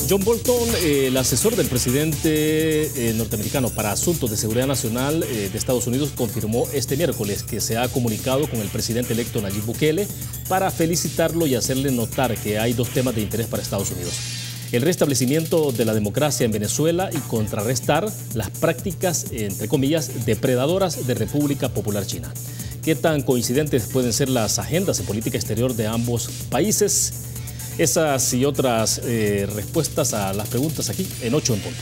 John Bolton, el asesor del presidente norteamericano para Asuntos de Seguridad Nacional de Estados Unidos, confirmó este miércoles que se ha comunicado con el presidente electo Nayib Bukele para felicitarlo y hacerle notar que hay dos temas de interés para Estados Unidos: el restablecimiento de la democracia en Venezuela y contrarrestar las prácticas, entre comillas, depredadoras de República Popular China. ¿Qué tan coincidentes pueden ser las agendas en política exterior de ambos países? Esas y otras respuestas a las preguntas aquí en 8 en punto.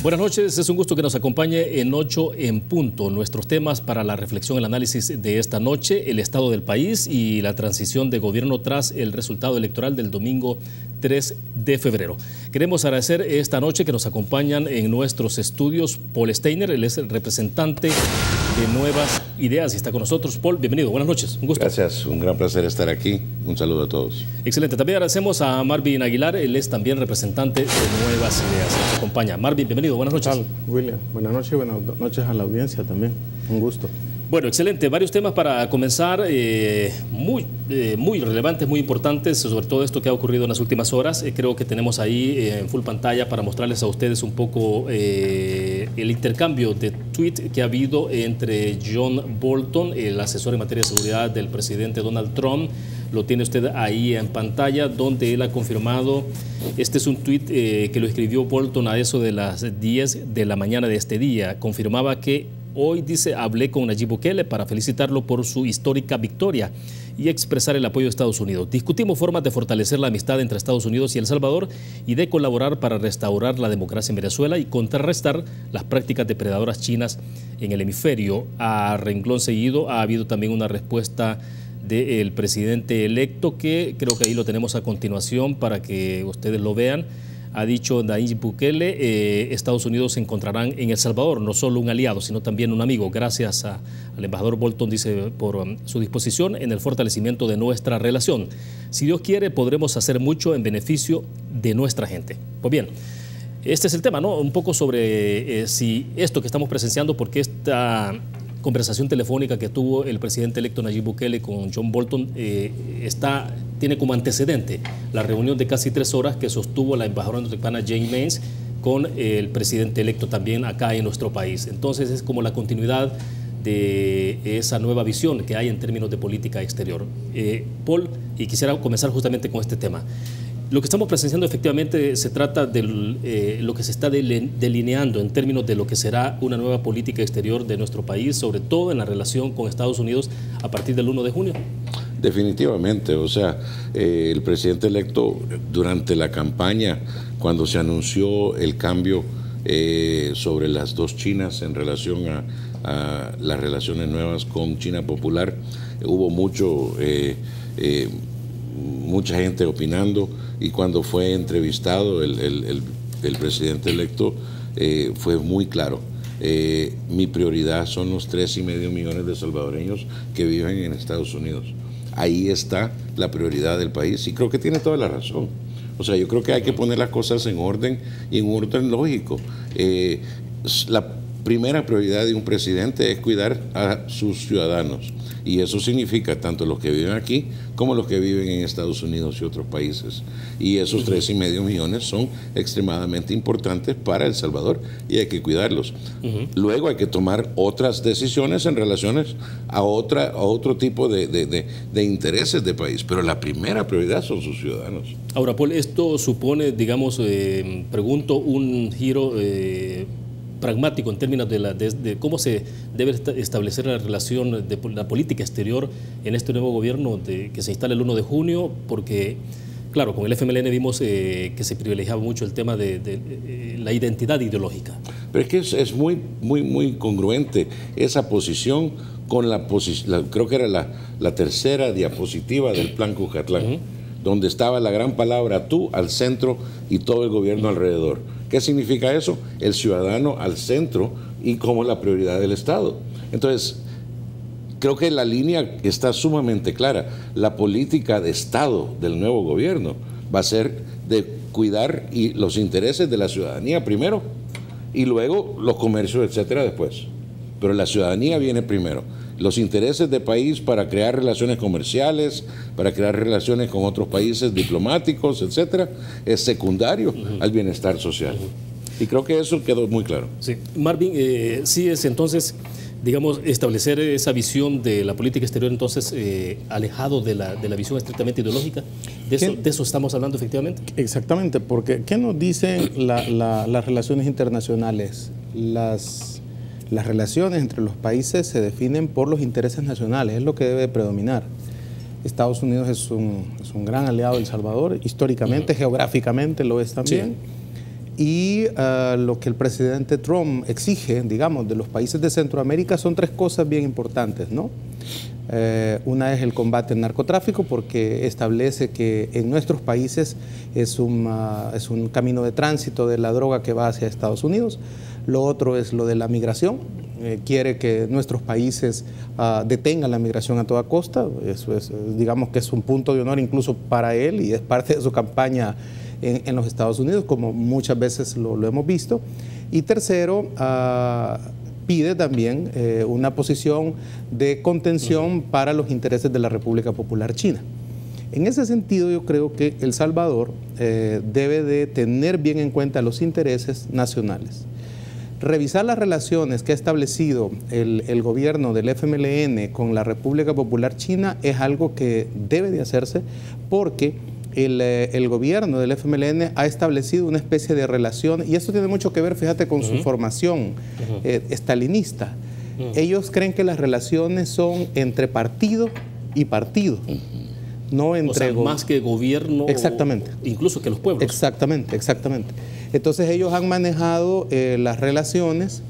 Buenas noches, es un gusto que nos acompañe en 8 en punto. Nuestros temas para la reflexión, el análisis de esta noche: el estado del país y la transición de gobierno tras el resultado electoral del domingo 3 de febrero. Queremos agradecer esta noche que nos acompañan en nuestros estudios Paul Steiner, él es el representante de Nuevas Ideas y está con nosotros. Paul, bienvenido, buenas noches, un gusto. Gracias, un gran placer estar aquí. Un saludo a todos. Excelente, también agradecemos a Marvin Aguilar, él es también representante de Nuevas Ideas. Nos acompaña. Marvin, bienvenido, buenas noches. ¿Qué tal, William? Buenas noches a la audiencia también. Un gusto. Bueno, excelente. Varios temas para comenzar, muy relevantes, muy importantes, sobre todo esto que ha ocurrido en las últimas horas. Creo que tenemos ahí en full pantalla para mostrarles a ustedes un poco el intercambio de tweet que ha habido entre John Bolton, el asesor en materia de seguridad del presidente Donald Trump. Lo tiene usted ahí en pantalla, donde él ha confirmado. Este es un tuit que lo escribió Bolton a eso de las 10 de la mañana de este día. Confirmaba que hoy, dice, hablé con Nayib Bukele para felicitarlo por su histórica victoria y expresar el apoyo de Estados Unidos. Discutimos formas de fortalecer la amistad entre Estados Unidos y El Salvador y de colaborar para restaurar la democracia en Venezuela y contrarrestar las prácticas depredadoras chinas en el hemisferio. A renglón seguido ha habido también una respuesta del presidente electo, que creo que ahí lo tenemos a continuación para que ustedes lo vean. Ha dicho Nayib Bukele, Estados Unidos se encontrarán en El Salvador no solo un aliado, sino también un amigo. Gracias al embajador Bolton, dice, por su disposición en el fortalecimiento de nuestra relación. Si Dios quiere, podremos hacer mucho en beneficio de nuestra gente. Pues bien, este es el tema, ¿no? Un poco sobre si esto que estamos presenciando, porque esta conversación telefónica que tuvo el presidente electo Nayib Bukele con John Bolton tiene como antecedente la reunión de casi 3 horas que sostuvo la embajadora norteamericana Jane Mains con el presidente electo también acá en nuestro país. Entonces es como la continuidad de esa nueva visión que hay en términos de política exterior. Paul, y quisiera comenzar justamente con este tema. Lo que estamos presenciando efectivamente se trata de lo que se está delineando en términos de lo que será una nueva política exterior de nuestro país, sobre todo en la relación con Estados Unidos a partir del 1 de junio. Definitivamente, o sea, el presidente electo durante la campaña, cuando se anunció el cambio sobre las dos Chinas en relación a las relaciones nuevas con China Popular, hubo mucha gente opinando, y cuando fue entrevistado el presidente electo fue muy claro. Mi prioridad son los 3,5 millones de salvadoreños que viven en Estados Unidos. Ahí está la prioridad del país y creo que tiene toda la razón. O sea, yo creo que hay que poner las cosas en orden y en un orden lógico. La primera prioridad de un presidente es cuidar a sus ciudadanos, y eso significa tanto los que viven aquí como los que viven en Estados Unidos y otros países. Y esos 3,5 millones son extremadamente importantes para El Salvador y hay que cuidarlos. Luego hay que tomar otras decisiones en relaciones a otro tipo de intereses de país, pero la primera prioridad son sus ciudadanos. Ahora, Paul, esto supone, digamos, pregunto, un giro pragmático en términos de cómo se debe establecer la relación de la política exterior en este nuevo gobierno que se instala el 1 de junio, porque, claro, con el FMLN vimos que se privilegiaba mucho el tema de la identidad ideológica. Pero es que es muy congruente esa posición con creo que era la tercera diapositiva del plan Cucatlán. donde estaba la gran palabra tú al centro y todo el gobierno alrededor. ¿Qué significa eso? El ciudadano al centro y como la prioridad del Estado. Entonces, creo que la línea está sumamente clara. La política de Estado del nuevo gobierno va a ser de cuidar los intereses de la ciudadanía primero y luego los comercios, etcétera, después. Pero la ciudadanía viene primero. Los intereses del país para crear relaciones comerciales, para crear relaciones con otros países diplomáticos, etcétera, es secundario al bienestar social. Y creo que eso quedó muy claro. Sí. Marvin, sí es entonces, digamos, establecer esa visión de la política exterior, entonces, alejado de la visión estrictamente ideológica. ¿De eso estamos hablando efectivamente? Exactamente, porque ¿qué nos dicen las relaciones internacionales? Las relaciones entre los países se definen por los intereses nacionales, es lo que debe predominar. Estados Unidos es un gran aliado de El Salvador, históricamente, geográficamente lo es también. Sí. Y lo que el presidente Trump exige, digamos, de los países de Centroamérica son tres cosas bien importantes, ¿no? Una es el combate al narcotráfico, porque establece que en nuestros países es un camino de tránsito de la droga que va hacia Estados Unidos. Lo otro es lo de la migración. Quiere que nuestros países detengan la migración a toda costa. Eso es, digamos que es un punto de honor incluso para él y es parte de su campaña en los Estados Unidos, como muchas veces lo hemos visto. Y tercero, pide también una posición de contención para los intereses de la República Popular China. En ese sentido, yo creo que El Salvador debe de tener bien en cuenta los intereses nacionales. Revisar las relaciones que ha establecido el gobierno del FMLN con la República Popular China es algo que debe de hacerse, porque el gobierno del FMLN ha establecido una especie de relación, y esto tiene mucho que ver, fíjate, con su formación estalinista. Ellos creen que las relaciones son entre partido y partido. No entre, o sea, más que gobierno, exactamente, incluso que los pueblos. Exactamente, exactamente. Entonces ellos han manejado las relaciones,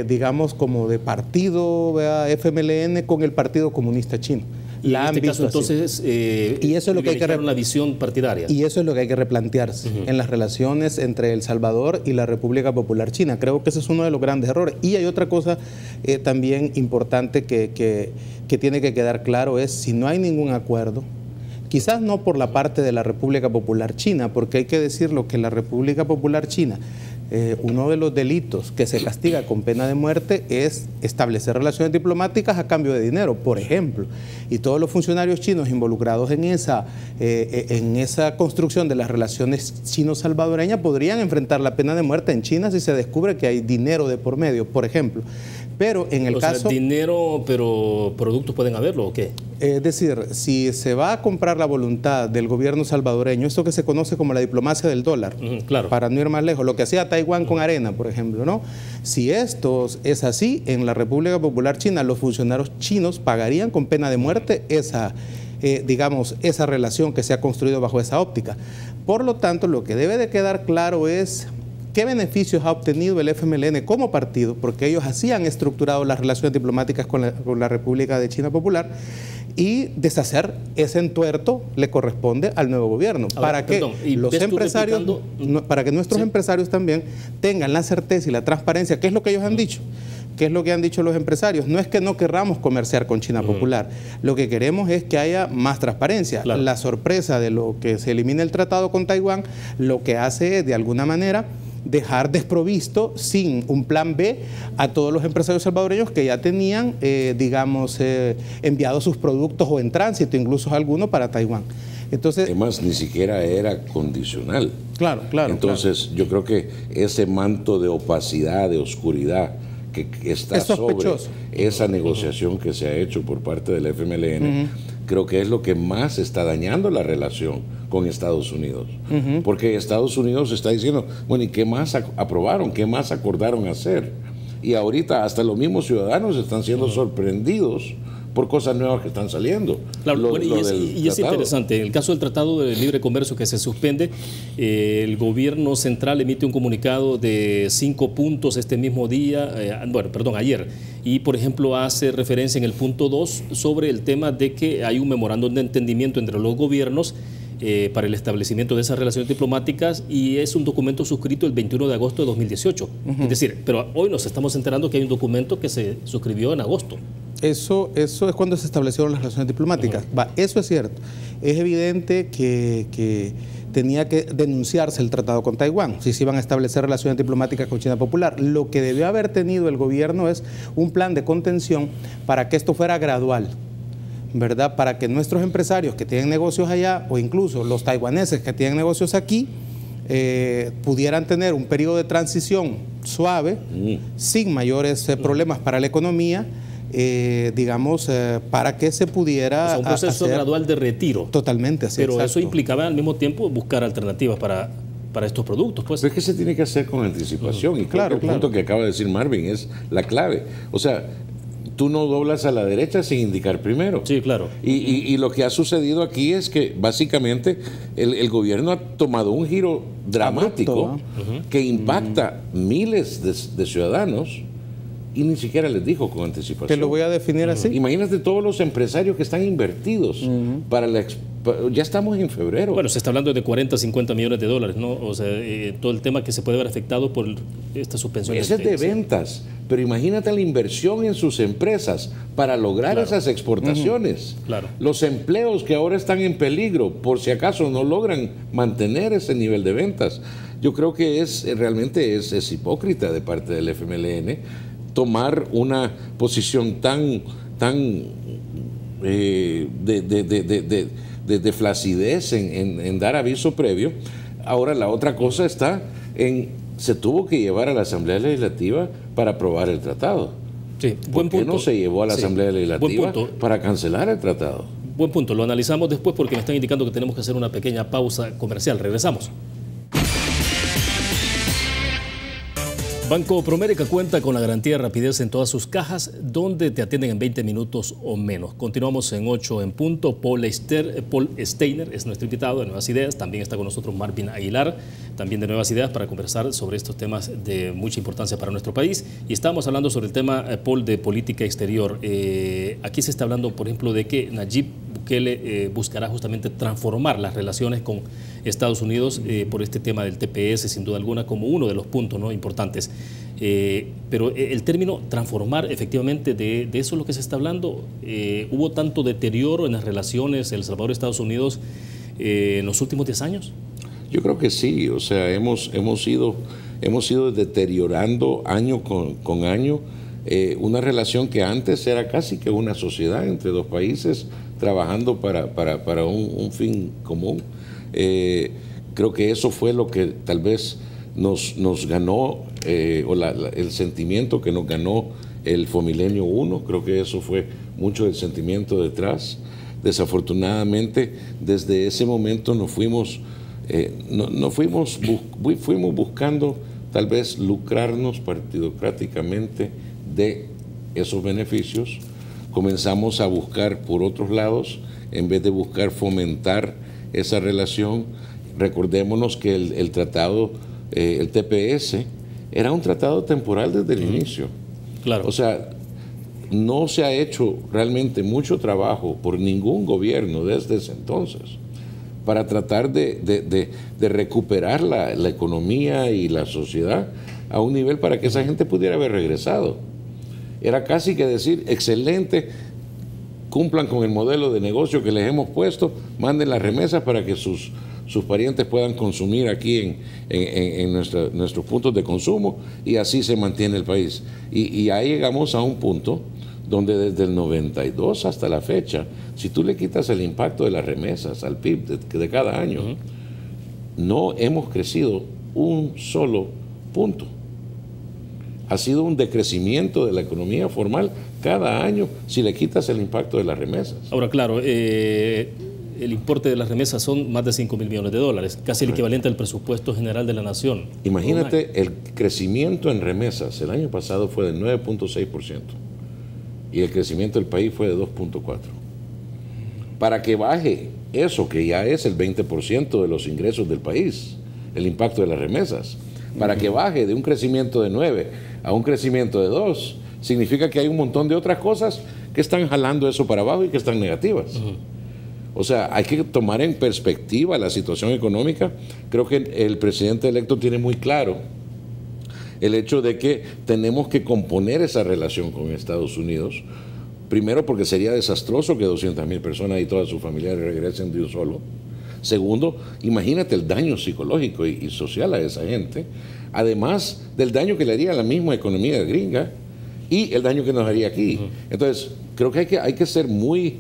digamos, como de partido, ¿verdad?, FMLN con el Partido Comunista Chino. Y en este caso, entonces, y eso es lo que hay que una visión partidaria. Y eso es lo que hay que replantearse en las relaciones entre El Salvador y la República Popular China. Creo que ese es uno de los grandes errores. Y hay otra cosa también importante que tiene que quedar claro, es si no hay ningún acuerdo, quizás no por la parte de la República Popular China, porque hay que decirlo que la República Popular China, uno de los delitos que se castiga con pena de muerte es establecer relaciones diplomáticas a cambio de dinero, por ejemplo. Y todos los funcionarios chinos involucrados en esa construcción de las relaciones chino-salvadoreñas podrían enfrentar la pena de muerte en China si se descubre que hay dinero de por medio, por ejemplo. Pero en el caso... dinero, pero productos pueden haberlo, ¿o qué? Es decir, si se va a comprar la voluntad del gobierno salvadoreño, esto que se conoce como la diplomacia del dólar, claro, para no ir más lejos, lo que hacía Taiwán con arena, por ejemplo, ¿no? Si esto es así, en la República Popular China, los funcionarios chinos pagarían con pena de muerte digamos, esa relación que se ha construido bajo esa óptica. Por lo tanto, lo que debe de quedar claro es qué beneficios ha obtenido el FMLN como partido, porque ellos así han estructurado las relaciones diplomáticas con la República de China Popular, y deshacer ese entuerto le corresponde al nuevo gobierno. Ahora, para que nuestros empresarios también tengan la certeza y la transparencia, ¿qué es lo que ellos han dicho? ¿Qué es lo que han dicho los empresarios? No es que no querramos comerciar con China Popular, lo que queremos es que haya más transparencia. Claro. La sorpresa de lo que se elimine el tratado con Taiwán, lo que hace es, de alguna manera, dejar desprovisto, sin un plan B, a todos los empresarios salvadoreños que ya tenían, digamos, enviado sus productos o en tránsito, incluso algunos para Taiwán. Entonces, además, ni siquiera era condicional. Claro, claro. Entonces, yo creo que ese manto de opacidad, de oscuridad que está sobre esa negociación que se ha hecho por parte del FMLN, creo que es lo que más está dañando la relación con Estados Unidos. Porque Estados Unidos está diciendo, bueno, ¿y qué más aprobaron? ¿Qué más acordaron hacer? Y ahorita hasta los mismos ciudadanos están siendo sorprendidos por cosas nuevas que están saliendo. Claro, y es interesante, en el caso del Tratado de Libre Comercio que se suspende, el gobierno central emite un comunicado de 5 puntos este mismo día, ayer, y por ejemplo hace referencia en el punto 2 sobre el tema de que hay un memorándum de entendimiento entre los gobiernos para el establecimiento de esas relaciones diplomáticas, y es un documento suscrito el 21 de agosto de 2018. Es decir, pero hoy nos estamos enterando que hay un documento que se suscribió en agosto. Eso es cuando se establecieron las relaciones diplomáticas. Eso es cierto. Es evidente que tenía que denunciarse el tratado con Taiwán, si se iban a establecer relaciones diplomáticas con China Popular. Lo que debió haber tenido el gobierno es un plan de contención para que esto fuera gradual, ¿verdad? Para que nuestros empresarios que tienen negocios allá, o incluso los taiwaneses que tienen negocios aquí, pudieran tener un periodo de transición suave, sin mayores problemas para la economía, digamos, para que se pudiera... O sea, un proceso gradual de retiro. Totalmente, así. Pero exacto. eso implicaba al mismo tiempo buscar alternativas para estos productos, pues. Pero es que se tiene que hacer con anticipación. Y claro, el punto que acaba de decir Marvin es la clave. O sea, tú no doblas a la derecha sin indicar primero. Sí, claro. Y lo que ha sucedido aquí es que básicamente el gobierno ha tomado un giro dramático que impacta miles de ciudadanos, y ni siquiera les dijo con anticipación. Te lo voy a definir así. Imagínate todos los empresarios que están invertidos para ya estamos en febrero. Bueno, se está hablando de 40, 50 millones de dólares, ¿no? O sea, todo el tema que se puede ver afectado por esta suspensión. Ese es de ventas, pero imagínate la inversión en sus empresas para lograr esas exportaciones. Claro. Los empleos que ahora están en peligro, por si acaso no logran mantener ese nivel de ventas. Yo creo que realmente es hipócrita de parte del FMLN tomar una posición tan de flacidez en dar aviso previo. Ahora la otra cosa está se tuvo que llevar a la Asamblea Legislativa para aprobar el tratado. Sí, ¿Por qué no se llevó a la Asamblea Legislativa para cancelar el tratado? Buen punto, lo analizamos después porque me están indicando que tenemos que hacer una pequeña pausa comercial. Regresamos. Banco Promérica cuenta con la garantía de rapidez en todas sus cajas, donde te atienden en 20 minutos o menos. Continuamos en 8 en punto. Paul Steiner es nuestro invitado de Nuevas Ideas. También está con nosotros Marvin Aguilar, también de Nuevas Ideas, para conversar sobre estos temas de mucha importancia para nuestro país. Y estamos hablando sobre el tema, Paul, de política exterior. Aquí se está hablando, por ejemplo, de que Nayib Bukele buscará justamente transformar las relaciones con Estados Unidos por este tema del TPS, sin duda alguna, como uno de los puntos, ¿no?, importantes. Pero el término transformar, efectivamente, de eso es lo que se está hablando. ¿Hubo tanto deterioro en las relaciones El Salvador-Estados Unidos en los últimos 10 años? Yo creo que sí. O sea, hemos ido deteriorando año con año una relación que antes era casi que una sociedad entre dos países trabajando para un fin común. Creo que eso fue lo que tal vez nos ganó, el sentimiento que nos ganó el Fomilenio 1, creo que eso fue mucho el sentimiento detrás. Desafortunadamente, desde ese momento fuimos buscando tal vez lucrarnos partidocráticamente de esos beneficios. Comenzamos a buscar por otros lados, en vez de buscar fomentar esa relación. Recordémonos que el tratado, el TPS, era un tratado temporal desde el inicio. Claro. O sea, no se ha hecho realmente mucho trabajo por ningún gobierno desde ese entonces para tratar de recuperar la economía y la sociedad a un nivel para que esa gente pudiera haber regresado. Era casi que decir, excelente, cumplan con el modelo de negocio que les hemos puesto, manden las remesas para que sus parientes puedan consumir aquí en nuestros puntos de consumo, y así se mantiene el país. Y ahí llegamos a un punto donde desde el 92 hasta la fecha, si tú le quitas el impacto de las remesas al PIB de cada año, no hemos crecido un solo punto. Ha sido un decrecimiento de la economía formal cada año si le quitas el impacto de las remesas. Ahora, claro, el importe de las remesas son más de 5.000 millones de dólares, casi el equivalente al presupuesto general de la nación. Imagínate, el crecimiento en remesas el año pasado fue del 9.6% y el crecimiento del país fue de 2.4%. Para que baje eso, que ya es el 20% de los ingresos del país, el impacto de las remesas, para que baje de un crecimiento de 9 a un crecimiento de 2, significa que hay un montón de otras cosas que están jalando eso para abajo y que están negativas. O sea, hay que tomar en perspectiva la situación económica. Creo que el presidente electo tiene muy claro el hecho de que tenemos que componer esa relación con Estados Unidos. Primero, porque sería desastroso que 200.000 personas y todas sus familiares regresen de un solo. Segundo, imagínate el daño psicológico y social a esa gente, además del daño que le haría a la misma economía gringa y el daño que nos haría aquí. Entonces, creo que hay que ser muy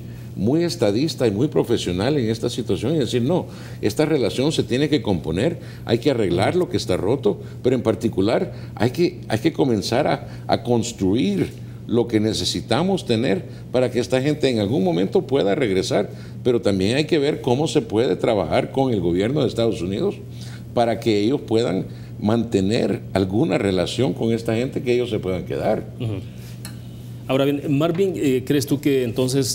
estadista y muy profesional en esta situación y decir, no, esta relación se tiene que componer, hay que arreglar lo que está roto, pero en particular hay que comenzar a construir lo que necesitamos tener para que esta gente en algún momento pueda regresar, pero también hay que ver cómo se puede trabajar con el gobierno de Estados Unidos para que ellos puedan mantener alguna relación con esta gente, que ellos se puedan quedar. Ahora bien, Marvin, ¿crees tú que entonces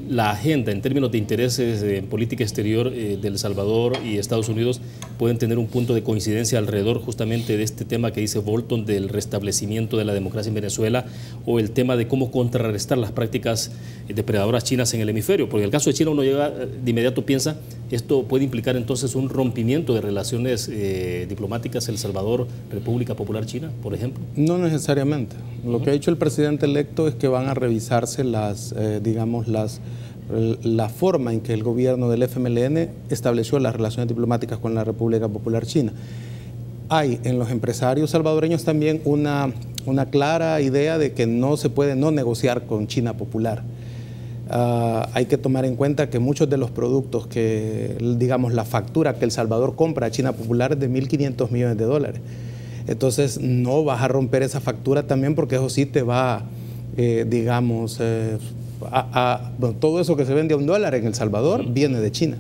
la agenda en términos de intereses en política exterior de El Salvador y Estados Unidos pueden tener un punto de coincidencia alrededor justamente de este tema que dice Bolton del restablecimiento de la democracia en Venezuela, o el tema de cómo contrarrestar las prácticas depredadoras chinas en el hemisferio? Porque en el caso de China uno llega de inmediato piensa, esto puede implicar entonces un rompimiento de relaciones diplomáticas El Salvador, República Popular China, por ejemplo. No necesariamente. Lo que ha dicho el presidente electo es que van a revisarse la forma en que el gobierno del FMLN estableció las relaciones diplomáticas con la República Popular China. Hay en los empresarios salvadoreños también una clara idea de que no se puede no negociar con China Popular. Hay que tomar en cuenta que muchos de los productos que, digamos, la factura que El Salvador compra a China Popular es de $1.500 millones. Entonces no vas a romper esa factura también, porque eso sí te va, bueno, todo eso que se vende a $1 en El Salvador viene de China.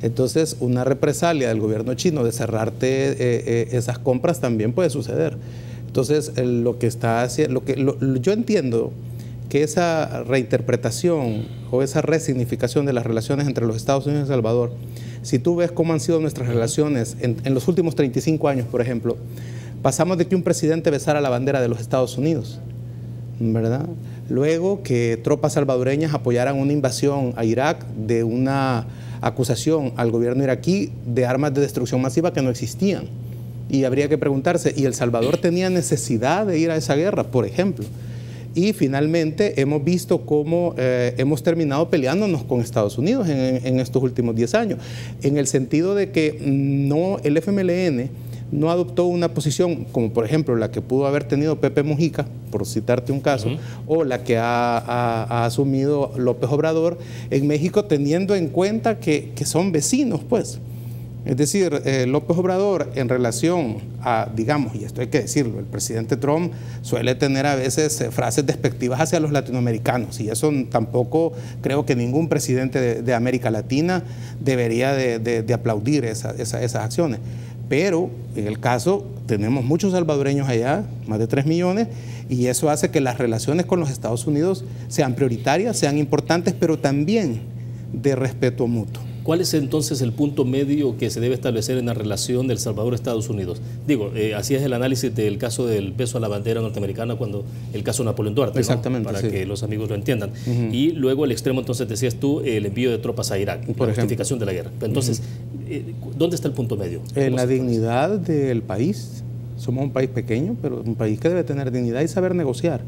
Entonces una represalia del gobierno chino de cerrarte esas compras también puede suceder. Entonces lo que está haciendo, yo entiendo que esa reinterpretación o esa resignificación de las relaciones entre los Estados Unidos y El Salvador, si tú ves cómo han sido nuestras relaciones en los últimos 35 años, por ejemplo, pasamos de que un presidente besara la bandera de los Estados Unidos, ¿verdad? Luego que tropas salvadoreñas apoyaran una invasión a Irak, de una acusación al gobierno iraquí de armas de destrucción masiva que no existían. Y habría que preguntarse, ¿y El Salvador tenía necesidad de ir a esa guerra, por ejemplo? Y finalmente hemos visto cómo hemos terminado peleándonos con Estados Unidos en estos últimos 10 años, en el sentido de que el FMLN no adoptó una posición como por ejemplo la que pudo haber tenido Pepe Mujica, por citarte un caso, o la que ha asumido López Obrador en México, teniendo en cuenta que son vecinos, pues. Es decir, López Obrador en relación a, digamos, y esto hay que decirlo, el presidente Trump suele tener a veces frases despectivas hacia los latinoamericanos, y eso tampoco creo que ningún presidente de América Latina debería de aplaudir esas acciones. Pero en el caso, tenemos muchos salvadoreños allá, más de 3 millones, y eso hace que las relaciones con los Estados Unidos sean prioritarias, sean importantes, pero también de respeto mutuo. ¿Cuál es entonces el punto medio que se debe establecer en la relación del Salvador-Estados Unidos? Digo, así es el análisis del caso del beso a la bandera norteamericana, cuando el caso Napoleón Duarte, exactamente, ¿no? Para sí, que los amigos lo entiendan. Y luego el extremo, entonces decías tú, el envío de tropas a Irak, la justificación de la guerra. Entonces, ¿dónde está el punto medio? En la dignidad del país. Somos un país pequeño, pero un país que debe tener dignidad y saber negociar.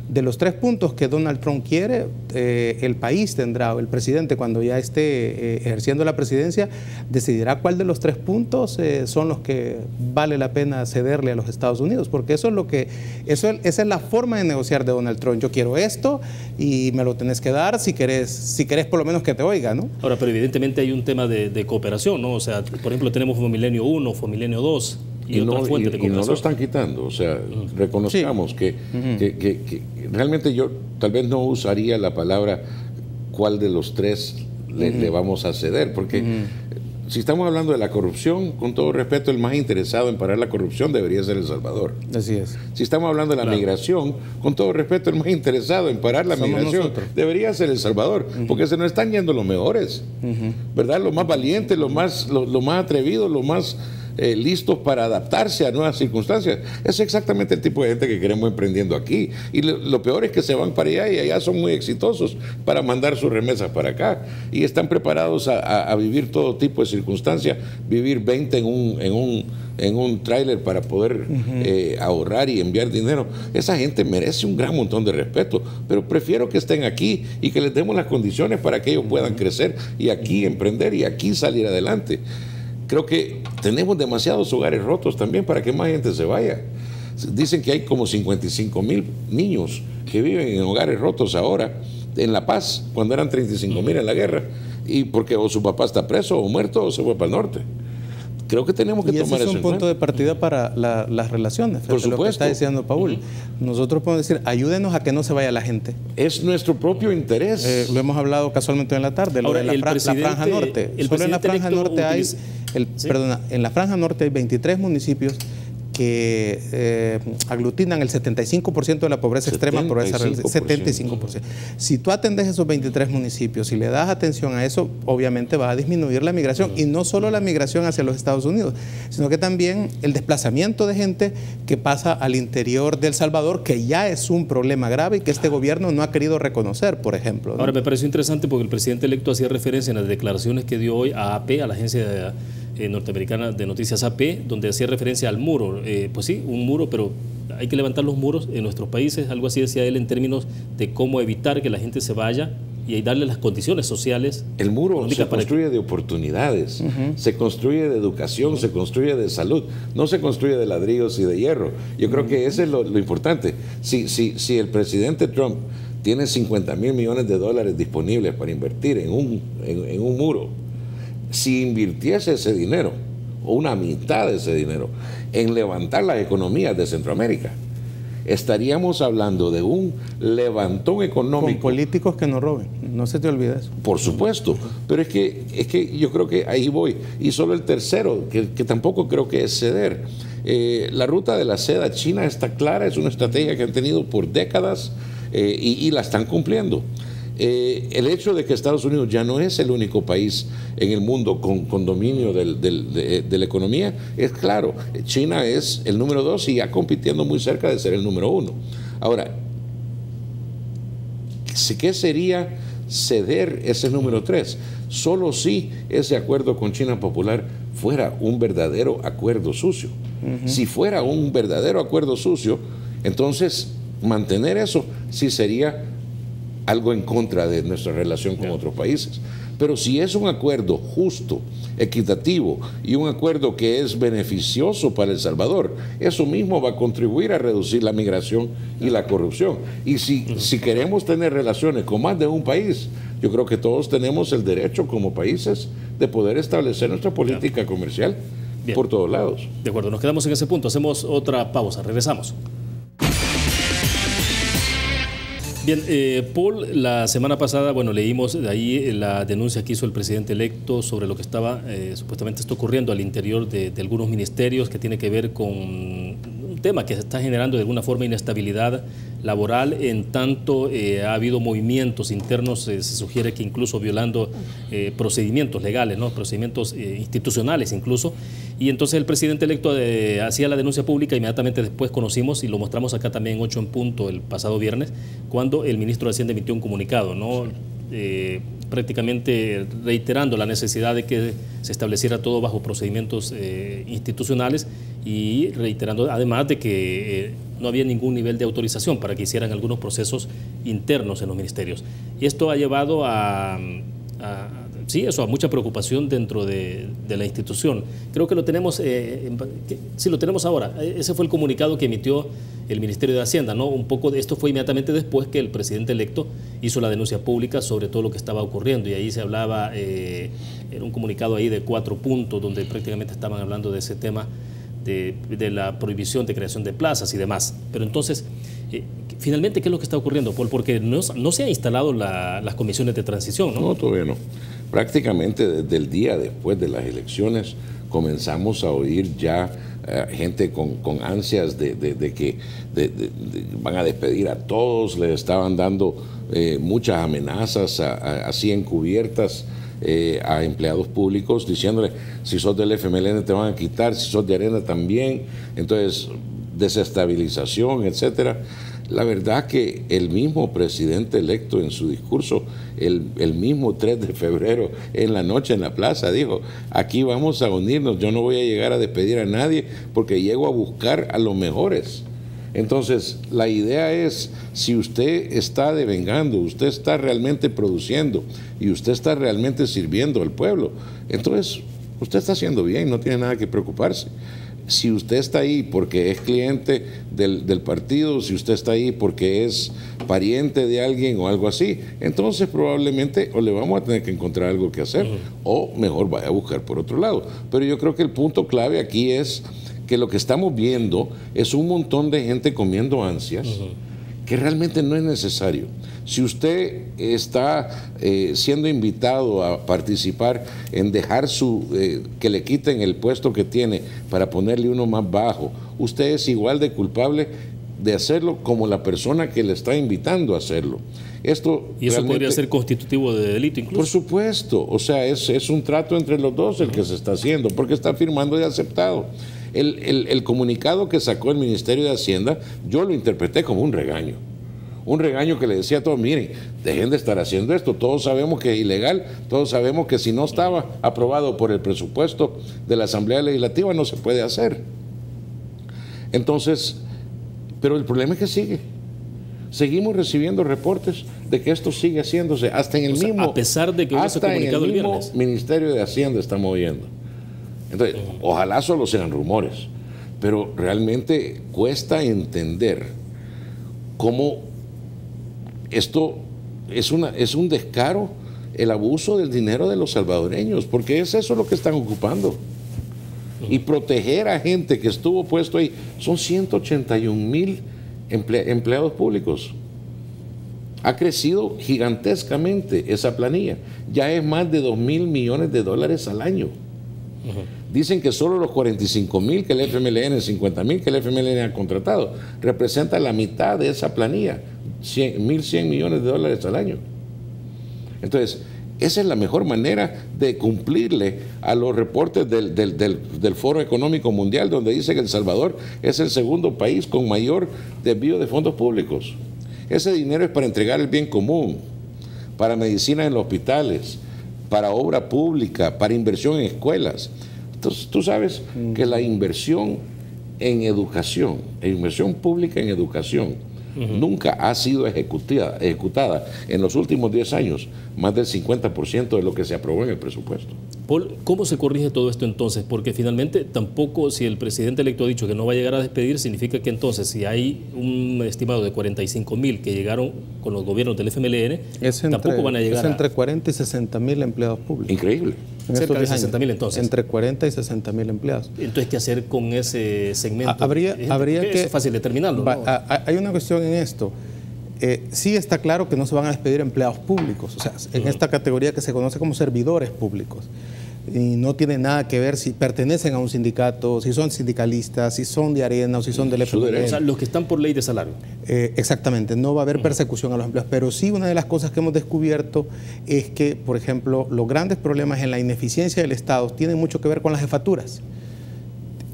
De los 3 puntos que Donald Trump quiere, el país tendrá, o el presidente cuando ya esté ejerciendo la presidencia, decidirá cuál de los 3 puntos son los que vale la pena cederle a los Estados Unidos, porque eso es esa es la forma de negociar de Donald Trump. Yo quiero esto y me lo tenés que dar si querés por lo menos que te oiga, ¿no? Ahora, pero evidentemente hay un tema de cooperación, ¿no? O sea, por ejemplo, tenemos Fomilenio 1, Fomilenio 2... Y no lo están quitando, o sea, reconozcamos que realmente yo tal vez no usaría la palabra cuál de los 3 le vamos a ceder, porque si estamos hablando de la corrupción, con todo respeto, el más interesado en parar la corrupción debería ser El Salvador. Así es. Si estamos hablando de la migración, con todo respeto, el más interesado en parar la migración debería ser El Salvador, porque se nos están yendo los mejores, ¿verdad? Los más valientes, los más atrevidos, los más listos para adaptarse a nuevas circunstancias. Es exactamente el tipo de gente que queremos emprendiendo aquí. Y lo peor es que se van para allá y allá son muy exitosos para mandar sus remesas para acá. Y están preparados a vivir todo tipo de circunstancias, vivir 20 en un tráiler para poder ahorrar y enviar dinero. Esa gente merece un gran montón de respeto, pero prefiero que estén aquí y que les demos las condiciones para que ellos puedan crecer y aquí emprender y aquí salir adelante. Creo que tenemos demasiados hogares rotos también para que más gente se vaya. Dicen que hay como 55,000 niños que viven en hogares rotos ahora, en La Paz, cuando eran 35,000 en la guerra, y porque o su papá está preso o muerto o se fue para el norte. Creo que tenemos que tomar eso en cuenta. Y ese es un punto de partida para las relaciones. Por supuesto. Lo que está diciendo Paul. Nosotros podemos decir, ayúdenos a que no se vaya la gente. Es nuestro propio interés. Lo hemos hablado casualmente en la tarde, Ahora, lo de la Franja Norte. Solo en la Franja Norte en la Franja Norte hay 23 municipios que aglutinan el 75% de la pobreza extrema, pobreza real, 75%. Si tú atendes esos 23 municipios y le das atención a eso, obviamente va a disminuir la migración, y no solo la migración hacia los Estados Unidos, sino que también el desplazamiento de gente que pasa al interior de El Salvador, que ya es un problema grave y que este gobierno no ha querido reconocer, por ejemplo, ¿no? Ahora, me pareció interesante porque el presidente electo hacía referencia en las declaraciones que dio hoy a AP, a la agencia norteamericana de noticias AP, donde hacía referencia al muro. Pues sí, un muro, pero hay que levantar los muros en nuestros países, algo así decía él, en términos de cómo evitar que la gente se vaya y darle las condiciones sociales. El muro se construye de oportunidades, se construye de educación, se construye de salud, no se construye de ladrillos y de hierro. Yo creo que eso es lo importante. Si el presidente Trump tiene $50,000 millones disponibles para invertir en un muro, si invirtiese ese dinero, o una mitad de ese dinero, en levantar las economías de Centroamérica, estaríamos hablando de un levantón económico. Con políticos que no roben, no se te olvide eso. Por supuesto, pero es que yo creo que ahí voy. Y solo el tercero, que tampoco creo que es ceder. La ruta de la seda china está clara, es una estrategia que han tenido por décadas y la están cumpliendo. El hecho de que Estados Unidos ya no es el único país en el mundo con dominio de la economía es claro. China es el número 2 y ya compitiendo muy cerca de ser el número 1. Ahora, ¿qué sería ceder ese número 3? Solo si ese acuerdo con China Popular fuera un verdadero acuerdo sucio. Si fuera un verdadero acuerdo sucio, entonces mantener eso sí sería algo en contra de nuestra relación con otros países. Pero si es un acuerdo justo, equitativo y un acuerdo que es beneficioso para El Salvador, eso mismo va a contribuir a reducir la migración y la corrupción. Y si queremos tener relaciones con más de un país, yo creo que todos tenemos el derecho como países de poder establecer nuestra política comercial por todos lados. De acuerdo, nos quedamos en ese punto. Hacemos otra pausa, regresamos. Bien, Paul, la semana pasada, leímos de ahí la denuncia que hizo el presidente electo sobre lo que estaba, supuestamente está ocurriendo al interior de algunos ministerios, que tiene que ver con un tema que se está generando de alguna forma inestabilidad laboral, en tanto ha habido movimientos internos, se sugiere que incluso violando procedimientos legales, ¿no? Procedimientos institucionales incluso. Y entonces el presidente electo hacía la denuncia pública, inmediatamente después conocimos, y lo mostramos acá también en 8 en punto el pasado viernes, cuando el ministro de Hacienda emitió un comunicado, ¿no? Prácticamente reiterando la necesidad de que se estableciera todo bajo procedimientos institucionales, y reiterando además de que no había ningún nivel de autorización para que hicieran algunos procesos internos en los ministerios. Y esto ha llevado a mucha preocupación dentro de la institución. Creo que lo tenemos, sí, lo tenemos ahora. Ese fue el comunicado que emitió el Ministerio de Hacienda, ¿no? Un poco de esto fue inmediatamente después que el presidente electo hizo la denuncia pública sobre todo lo que estaba ocurriendo, y ahí se hablaba, era un comunicado ahí de 4 puntos, donde prácticamente estaban hablando de ese tema de la prohibición de creación de plazas y demás. Pero entonces, finalmente, ¿qué es lo que está ocurriendo, Paul? Porque no se han instalado las comisiones de transición, ¿no? No, todavía no. Prácticamente desde el día después de las elecciones comenzamos a oír ya gente con ansias de que van a despedir a todos, les estaban dando muchas amenazas así encubiertas, a empleados públicos diciéndole, si sos del FMLN te van a quitar, si sos de Arena también, entonces desestabilización, etcétera. La verdad que el mismo presidente electo en su discurso, el mismo 3 de febrero en la noche en la plaza, dijo, aquí vamos a unirnos, yo no voy a llegar a despedir a nadie porque llego a buscar a los mejores. Entonces, la idea es, si usted está devengando, usted está realmente produciendo y usted está realmente sirviendo al pueblo, entonces usted está haciendo bien, no tiene nada que preocuparse. Si usted está ahí porque es cliente del partido, si usted está ahí porque es pariente de alguien o algo así, entonces probablemente o le vamos a tener que encontrar algo que hacer o mejor vaya a buscar por otro lado. Pero yo creo que el punto clave aquí es que lo que estamos viendo es un montón de gente comiendo ansias que realmente no es necesario. Si usted está siendo invitado a participar en dejar que le quiten el puesto que tiene para ponerle uno más bajo, usted es igual de culpable de hacerlo como la persona que le está invitando a hacerlo. Esto y eso podría ser constitutivo de delito incluso. Por supuesto, o sea, es un trato entre los dos el que se está haciendo, porque está firmando de aceptado. El comunicado que sacó el Ministerio de Hacienda, yo lo interpreté como un regaño. Un regaño que le decía a todos, miren, dejen de estar haciendo esto, todos sabemos que es ilegal, todos sabemos que si no estaba aprobado por el presupuesto de la Asamblea Legislativa no se puede hacer. Entonces, pero el problema es que sigue. Seguimos recibiendo reportes de que esto sigue haciéndose, hasta en el mismo... A pesar de que hubo ese comunicado el viernes. Ministerio de Hacienda está moviendo. Entonces, ojalá solo sean rumores, pero realmente cuesta entender cómo esto es un descaro, el abuso del dinero de los salvadoreños, porque es eso lo que están ocupando. Y proteger a gente que estuvo puesto ahí, son 181,000 empleados públicos. Ha crecido gigantescamente esa planilla, ya es más de 2,000 millones de dólares al año. Dicen que solo los 45,000 que el FMLN, 50,000 que el FMLN ha contratado, representa la mitad de esa planilla, 1,100 millones de dólares al año. Entonces, esa es la mejor manera de cumplirle a los reportes del Foro Económico Mundial, donde dice que El Salvador es el segundo país con mayor desvío de fondos públicos. Ese dinero es para entregar el bien común, para medicina en los hospitales, para obra pública, para inversión en escuelas. Entonces, tú sabes que la inversión en educación, inversión pública en educación, nunca ha sido ejecutada en los últimos 10 años, más del 50% de lo que se aprobó en el presupuesto. Paul, ¿cómo se corrige todo esto entonces? Porque finalmente tampoco, si el presidente electo ha dicho que no va a llegar a despedir, significa que entonces si hay un estimado de 45,000 que llegaron con los gobiernos del FMLN, tampoco van a llegar a... entre 40 y 60,000 empleados públicos. Increíble. Cerca de 60,000 entonces. Entre 40 y 60,000 empleados. Entonces, ¿qué hacer con ese segmento? Habría que... Es fácil determinarlo, ¿no? Hay una cuestión en esto. Sí está claro que no se van a despedir empleados públicos, o sea, en esta categoría que se conoce como servidores públicos. Y no tiene nada que ver si pertenecen a un sindicato, si son sindicalistas, si son de Arena o si son del FMLN. O sea, los que están por ley de salario. Exactamente, no va a haber persecución a los empleados, pero sí una de las cosas que hemos descubierto es que, por ejemplo, los grandes problemas en la ineficiencia del Estado tienen mucho que ver con las jefaturas.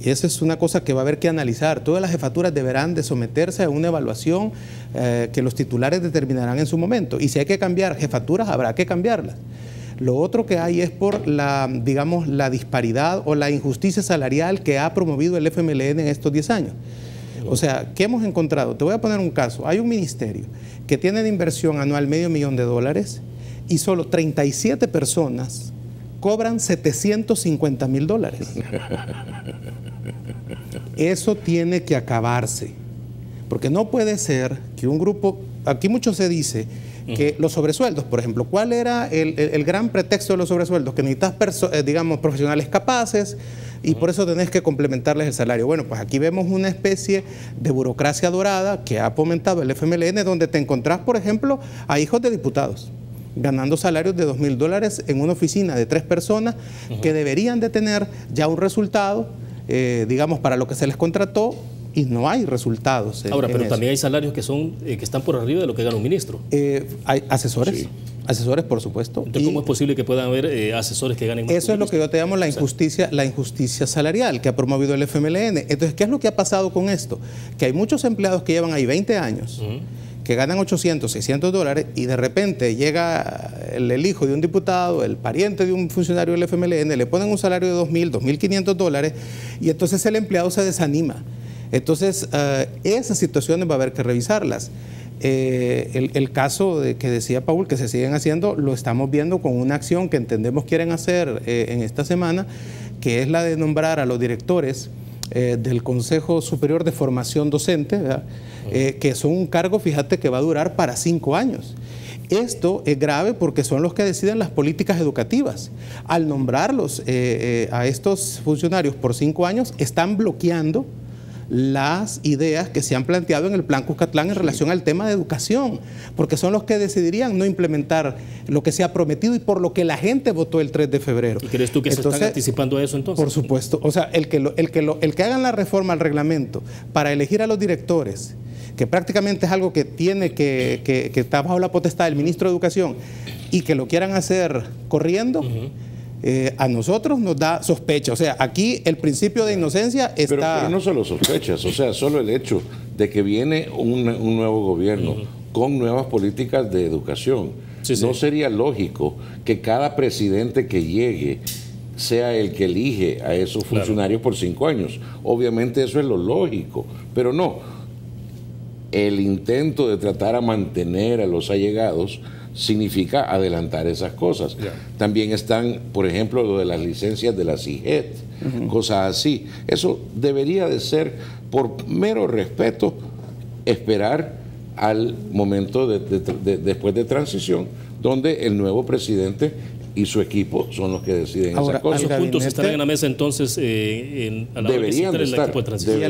Y esa es una cosa que va a haber que analizar. Todas las jefaturas deberán de someterse a una evaluación que los titulares determinarán en su momento. Y si hay que cambiar jefaturas, habrá que cambiarlas. Lo otro que hay es por la disparidad o la injusticia salarial que ha promovido el FMLN en estos 10 años. O sea, ¿qué hemos encontrado? Te voy a poner un caso. Hay un ministerio que tiene de inversión anual $500,000 y solo 37 personas cobran $750,000. Eso tiene que acabarse, porque no puede ser que un grupo, aquí mucho se dice que los sobresueldos, por ejemplo, ¿cuál era el gran pretexto de los sobresueldos? Que necesitas, digamos, profesionales capaces y por eso tenés que complementarles el salario. Bueno, pues aquí vemos una especie de burocracia dorada que ha fomentado el FMLN, donde te encontrás, por ejemplo, a hijos de diputados ganando salarios de $2,000 en una oficina de 3 personas que deberían de tener ya un resultado, digamos, para lo que se les contrató, y no hay resultados. Ahora, pero también hay salarios que están por arriba de lo que gana un ministro. Hay asesores. Sí. Asesores, por supuesto. Entonces, ¿cómo es posible que puedan haber asesores que ganen más? Eso es lo que yo te llamo la injusticia salarial que ha promovido el FMLN. Entonces, ¿qué es lo que ha pasado con esto? Que hay muchos empleados que llevan ahí 20 años, que ganan 800, 600 dólares, y de repente llega el hijo de un diputado, el pariente de un funcionario del FMLN, le ponen un salario de 2.000, 2.500 dólares, y entonces el empleado se desanima. Entonces, esas situaciones va a haber que revisarlas. El caso que decía Paul, que se siguen haciendo, lo estamos viendo con una acción que entendemos quieren hacer en esta semana, que es la de nombrar a los directores del Consejo Superior de Formación Docente, que son un cargo, fíjate, que va a durar para 5 años. Esto es grave porque son los que deciden las políticas educativas. Al nombrarlos a estos funcionarios por 5 años, están bloqueando las ideas que se han planteado en el Plan Cuscatlán en relación al tema de educación, porque son los que decidirían no implementar lo que se ha prometido y por lo que la gente votó el 3 de febrero. ¿Y crees tú que se están anticipando a eso entonces? Por supuesto. O sea, el que hagan la reforma al reglamento para elegir a los directores, que prácticamente es algo que tiene que está bajo la potestad del ministro de Educación, y que lo quieran hacer corriendo, a nosotros nos da sospecha. O sea, aquí el principio de inocencia está... Pero no solo sospechas, o sea, solo el hecho de que viene un nuevo gobierno con nuevas políticas de educación. No sería lógico que cada presidente que llegue sea el que elige a esos funcionarios por 5 años. Obviamente eso es lo lógico, pero no. El intento de tratar a mantener a los allegados significa adelantar esas cosas. También están, por ejemplo, lo de las licencias de la CIGET, cosas así. Eso debería de ser, por mero respeto, esperar al momento después de transición, donde el nuevo presidente y su equipo son los que deciden esas cosas. Esos puntos estarán en la mesa entonces a la hora de visitar el equipo de transición.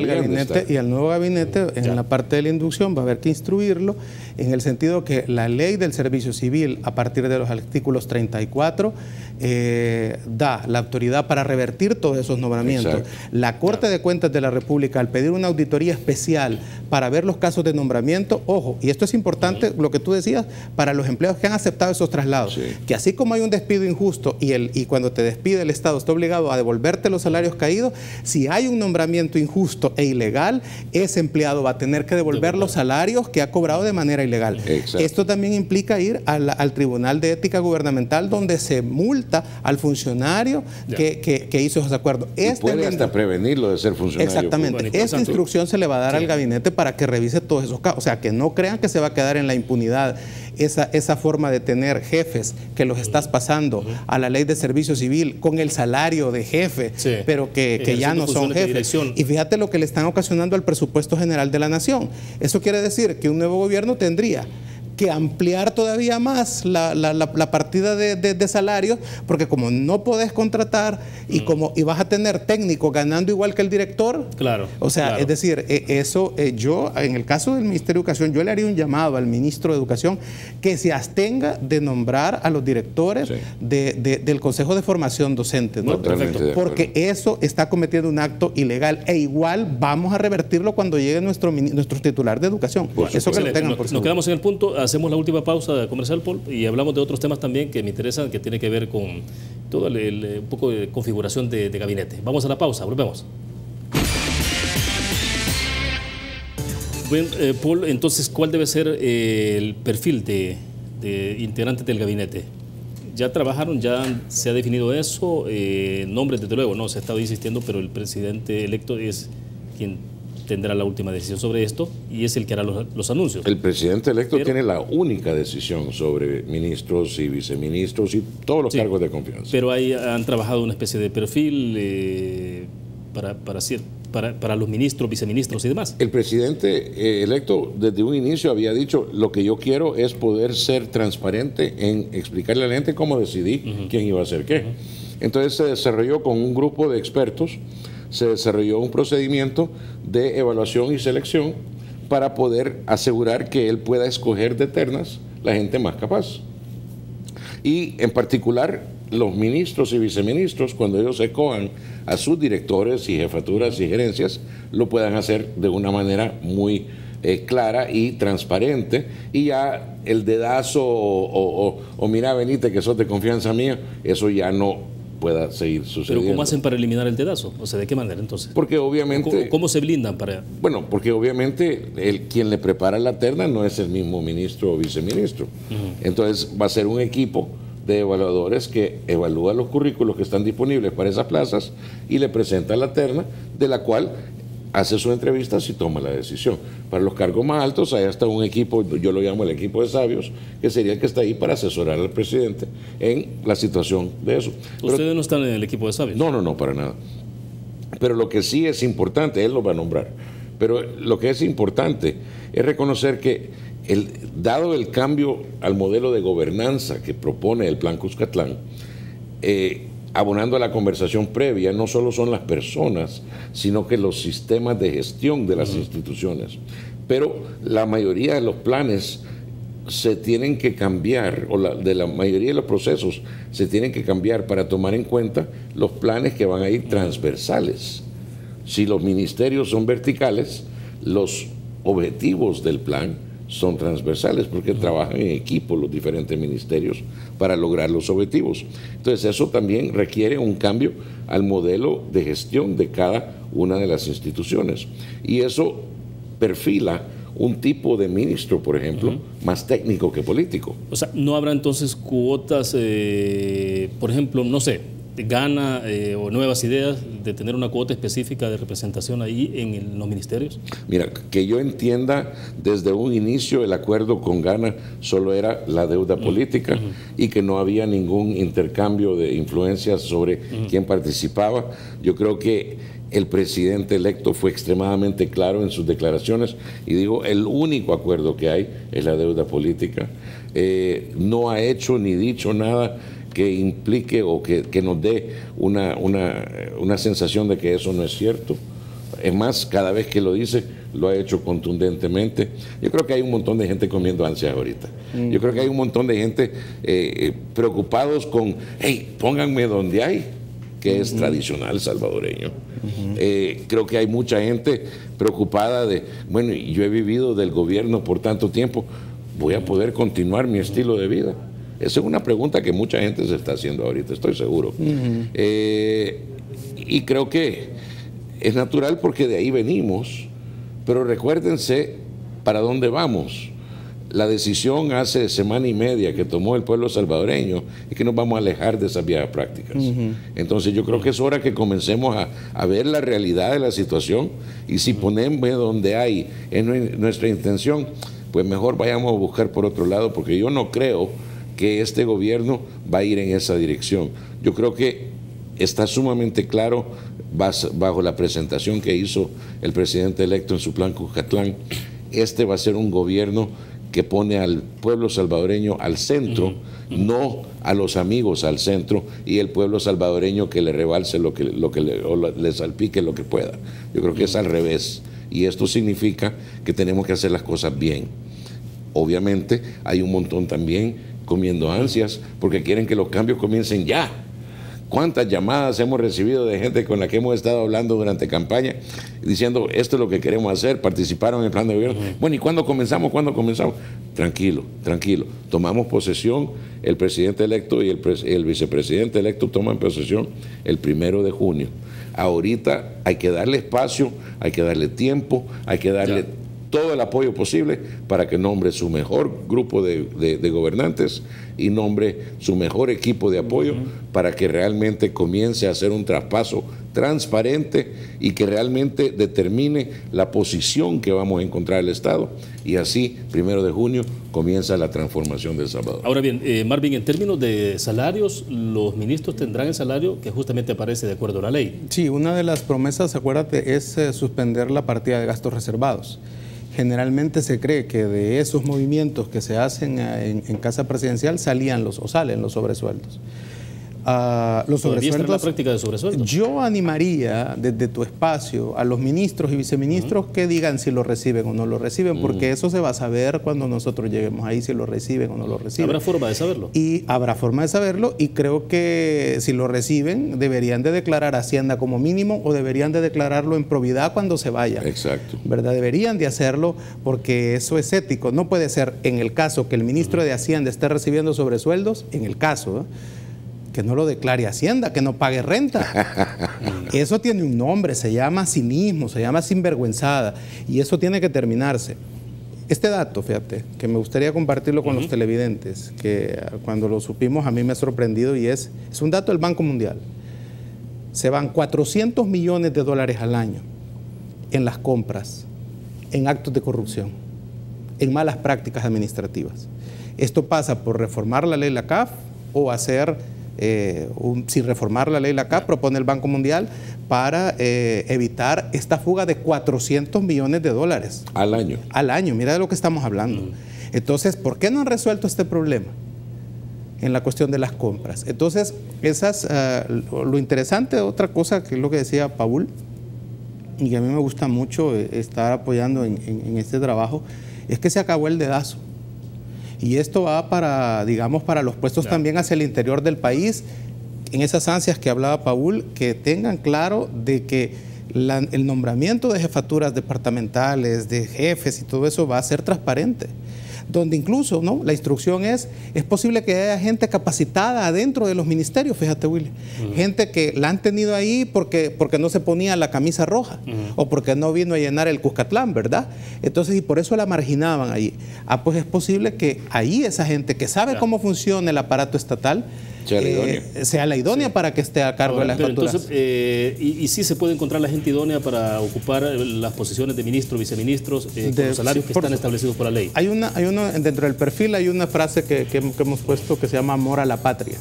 Y al nuevo gabinete, en la parte de la inducción, va a haber que instruirlo en el sentido que la ley del servicio civil, a partir de los artículos 34, da la autoridad para revertir todos esos nombramientos. La Corte de Cuentas de la República, al pedir una auditoría especial para ver los casos de nombramiento, ojo, y esto es importante, lo que tú decías, para los empleados que han aceptado esos traslados, que así como hay un despido injusto y cuando te despide el Estado está obligado a devolverte los salarios caídos, si hay un nombramiento injusto e ilegal, ese empleado va a tener que devolver los salarios que ha cobrado de manera ilegal. Esto también implica ir al Tribunal de Ética Gubernamental, donde se multa al funcionario que hizo esos acuerdos. Y puede hasta prevenirlo de ser funcionario. Exactamente. Esta instrucción se le va a dar al gabinete para que revise todos esos casos. O sea, que no crean que se va a quedar en la impunidad esa forma de tener jefes que los estás pasando a la ley de servicio civil con el salario de jefe, pero que ya no son jefes. Y fíjate lo que le están ocasionando al presupuesto general de la nación. Eso quiere decir que un nuevo gobierno tendría que ampliar todavía más la partida de salarios, porque como no podés contratar y vas a tener técnicos ganando igual que el director, o sea, es decir, yo en el caso del Ministerio de Educación, yo le haría un llamado al ministro de Educación que se abstenga de nombrar a los directores del Consejo de Formación Docente, ¿no? Porque eso está cometiendo un acto ilegal, e igual vamos a revertirlo cuando llegue nuestro titular de Educación. Eso que lo tengan por seguro. Nos quedamos en el punto. Hacemos la última pausa comercial, Paul, y hablamos de otros temas también que me interesan, que tiene que ver con todo un poco de configuración de gabinete. Vamos a la pausa, volvemos. Bueno, Paul, entonces, ¿cuál debe ser el perfil de integrantes del gabinete? ¿Ya trabajaron? ¿Ya se ha definido eso? Nombres, desde luego, no se ha estado insistiendo, pero el presidente electo es quien tendrá la última decisión sobre esto y es el que hará los anuncios. El presidente electo tiene la única decisión sobre ministros y viceministros y todos los cargos de confianza. Pero ahí han trabajado una especie de perfil para los ministros, viceministros y demás. El presidente electo desde un inicio había dicho: lo que yo quiero es poder ser transparente en explicarle a la gente cómo decidí quién iba a hacer qué. Entonces se desarrolló con un grupo de expertos, se desarrolló un procedimiento de evaluación y selección para poder asegurar que él pueda escoger de ternas la gente más capaz. Y en particular los ministros y viceministros, cuando ellos se cojan a sus directores y jefaturas y gerencias, lo puedan hacer de una manera muy clara y transparente, y ya el dedazo o mira, venite que sos de confianza mía, eso ya no pueda seguir sucediendo. ¿Pero cómo hacen para eliminar el dedazo? O sea, ¿de qué manera entonces? Porque obviamente... ¿Cómo se blindan para...? Bueno, porque obviamente quien le prepara la terna no es el mismo ministro o viceministro. Entonces va a ser un equipo de evaluadores que evalúa los currículos que están disponibles para esas plazas y le presenta la terna, de la cual hace sus entrevistas y toma la decisión. Para los cargos más altos, hay hasta un equipo, yo lo llamo el equipo de sabios, que sería el que está ahí para asesorar al presidente en la situación de eso. ¿Ustedes no están en el equipo de sabios? No, para nada. Pero lo que sí es importante, él lo va a nombrar, pero lo que es importante es reconocer que dado el cambio al modelo de gobernanza que propone el Plan Cuscatlán, abonando a la conversación previa, no solo son las personas, sino que los sistemas de gestión de las instituciones. Pero la mayoría de los planes se tienen que cambiar, o de la mayoría de los procesos se tienen que cambiar para tomar en cuenta los planes que van a ir transversales. Si los ministerios son verticales, los objetivos del plan son transversales, porque trabajan en equipo los diferentes ministerios para lograr los objetivos. Entonces eso también requiere un cambio al modelo de gestión de cada una de las instituciones, y eso perfila un tipo de ministro, por ejemplo, más técnico que político. O sea, ¿no habrá entonces cuotas, por ejemplo, no sé, Gana o Nuevas Ideas, de tener una cuota específica de representación ahí en los ministerios? Mira, que yo entienda, desde un inicio el acuerdo con Gana solo era la deuda política y que no había ningún intercambio de influencias sobre quién participaba. Yo creo que el presidente electo fue extremadamente claro en sus declaraciones y dijo, el único acuerdo que hay es la deuda política. No ha hecho ni dicho nada que implique o que nos dé una sensación de que eso no es cierto. Es más, cada vez que lo dice, lo ha hecho contundentemente. Yo creo que hay un montón de gente comiendo ansias ahorita. Yo creo que hay un montón de gente preocupados con, hey, pónganme donde hay, que es tradicional salvadoreño. Creo que hay mucha gente preocupada de, bueno, yo he vivido del gobierno por tanto tiempo, ¿voy a poder continuar mi estilo de vida? Esa es una pregunta que mucha gente se está haciendo ahorita, estoy seguro. Y creo que es natural porque de ahí venimos, pero recuérdense para dónde vamos. La decisión hace semana y media que tomó el pueblo salvadoreño es que nos vamos a alejar de esas viejas prácticas. Entonces yo creo que es hora que comencemos a ver la realidad de la situación, y si ponemos donde hay en nuestra intención, pues mejor vayamos a buscar por otro lado, porque yo no creo que este gobierno va a ir en esa dirección. Yo creo que está sumamente claro, bajo la presentación que hizo el presidente electo en su plan Cuscatlán, este va a ser un gobierno que pone al pueblo salvadoreño al centro, no a los amigos al centro, y el pueblo salvadoreño que le rebalse le salpique lo que pueda. Yo creo que es al revés, y esto significa que tenemos que hacer las cosas bien. Obviamente hay un montón también comiendo ansias porque quieren que los cambios comiencen ya. ¿Cuántas llamadas hemos recibido de gente con la que hemos estado hablando durante campaña diciendo esto es lo que queremos hacer, participaron en el plan de gobierno? Bueno, ¿y cuándo comenzamos? Tranquilo, tomamos posesión, el presidente electo y el vicepresidente electo toman posesión el 1 de junio. Ahorita hay que darle espacio, hay que darle tiempo, hay que darle todo el apoyo posible para que nombre su mejor grupo de gobernantes y nombre su mejor equipo de apoyo para que realmente comience a hacer un traspaso transparente y que realmente determine la posición que vamos a encontrar el Estado, y así, 1 de junio, comienza la transformación de El Salvador. Ahora bien, Marvin, en términos de salarios, los ministros tendrán el salario que justamente aparece de acuerdo a la ley. Sí, una de las promesas, acuérdate, es suspender la partida de gastos reservados. Generalmente se cree que de esos movimientos que se hacen en Casa Presidencial salen los sobresueldos. los sobresueldos. La práctica de sobresueldos. Yo animaría desde tu espacio a los ministros y viceministros que digan si lo reciben o no lo reciben, porque eso se va a saber cuando nosotros lleguemos ahí, si lo reciben o no lo reciben. ¿Habrá forma de saberlo? Y habrá forma de saberlo, y creo que si lo reciben deberían de declarar Hacienda como mínimo o deberían de declararlo en probidad cuando se vaya. Exacto. ¿Verdad? Deberían de hacerlo porque eso es ético. No puede ser en el caso que el ministro de Hacienda esté recibiendo sobresueldos, en el caso, que no lo declare Hacienda, que no pague renta. Eso tiene un nombre, se llama cinismo, se llama sinvergüenzada, y eso tiene que terminarse. Este dato, fíjate, que me gustaría compartirlo con los televidentes, que cuando lo supimos a mí me ha sorprendido, y es un dato del Banco Mundial. Se van 400 millones de dólares al año en las compras, en actos de corrupción, en malas prácticas administrativas. Esto pasa por reformar la ley LACAF o hacer... si reformar la ley LACAF, propone el Banco Mundial, para evitar esta fuga de 400 millones de dólares. Al año. Al año, mira de lo que estamos hablando. Entonces, ¿por qué no han resuelto este problema en la cuestión de las compras? Entonces, lo interesante, otra cosa que es lo que decía Paul, y que a mí me gusta mucho estar apoyando en este trabajo, es que se acabó el dedazo. Y esto va para, digamos, para los puestos también hacia el interior del país, en esas ansias que hablaba Paul, que tengan claro de que el nombramiento de jefaturas departamentales, de jefes y todo eso va a ser transparente. Donde incluso, ¿no?, la instrucción es posible que haya gente capacitada adentro de los ministerios, fíjate, Willy. Gente que la han tenido ahí porque no se ponía la camisa roja o porque no vino a llenar el Cuscatlán, ¿verdad? Entonces, y por eso la marginaban ahí. Pues es posible que ahí esa gente que sabe cómo funciona el aparato estatal sea la idónea para que esté a cargo de las facturas. Entonces, ¿y sí se puede encontrar la gente idónea para ocupar las posiciones de ministros, viceministros, con los salarios que están establecidos por la ley? Hay uno, dentro del perfil hay una frase que hemos puesto que se llama amor a la patria.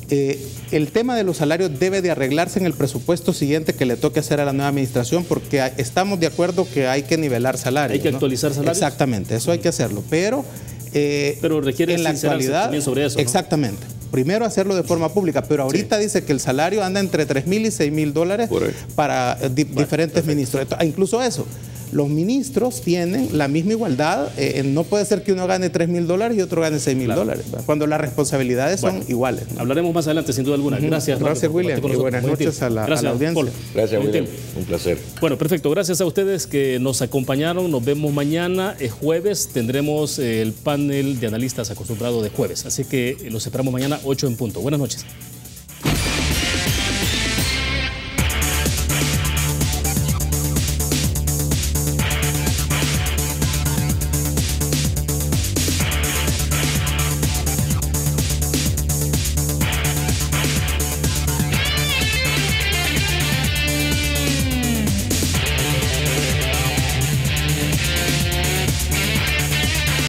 El tema de los salarios debe de arreglarse en el presupuesto siguiente que le toque hacer a la nueva administración, porque estamos de acuerdo que hay que nivelar salarios. Hay que actualizar salarios. Exactamente, eso hay que hacerlo, pero requiere en la actualidad también sobre eso, ¿no? Exactamente. Primero hacerlo de forma pública, pero ahorita dice que el salario anda entre 3,000 y 6,000 dólares para diferentes ministros. Incluso eso, los ministros tienen la misma igualdad. No puede ser que uno gane 3,000 dólares y otro gane 6,000 dólares, cuando las responsabilidades son iguales, ¿no? Hablaremos más adelante, sin duda alguna. Gracias. Gracias, William. Y buenas noches a la audiencia. Paul. Gracias, William. Un placer. Bueno, perfecto. Gracias a ustedes que nos acompañaron. Nos vemos mañana, jueves. Tendremos el panel de analistas acostumbrado de jueves. Así que los esperamos mañana, 8 en punto. Buenas noches.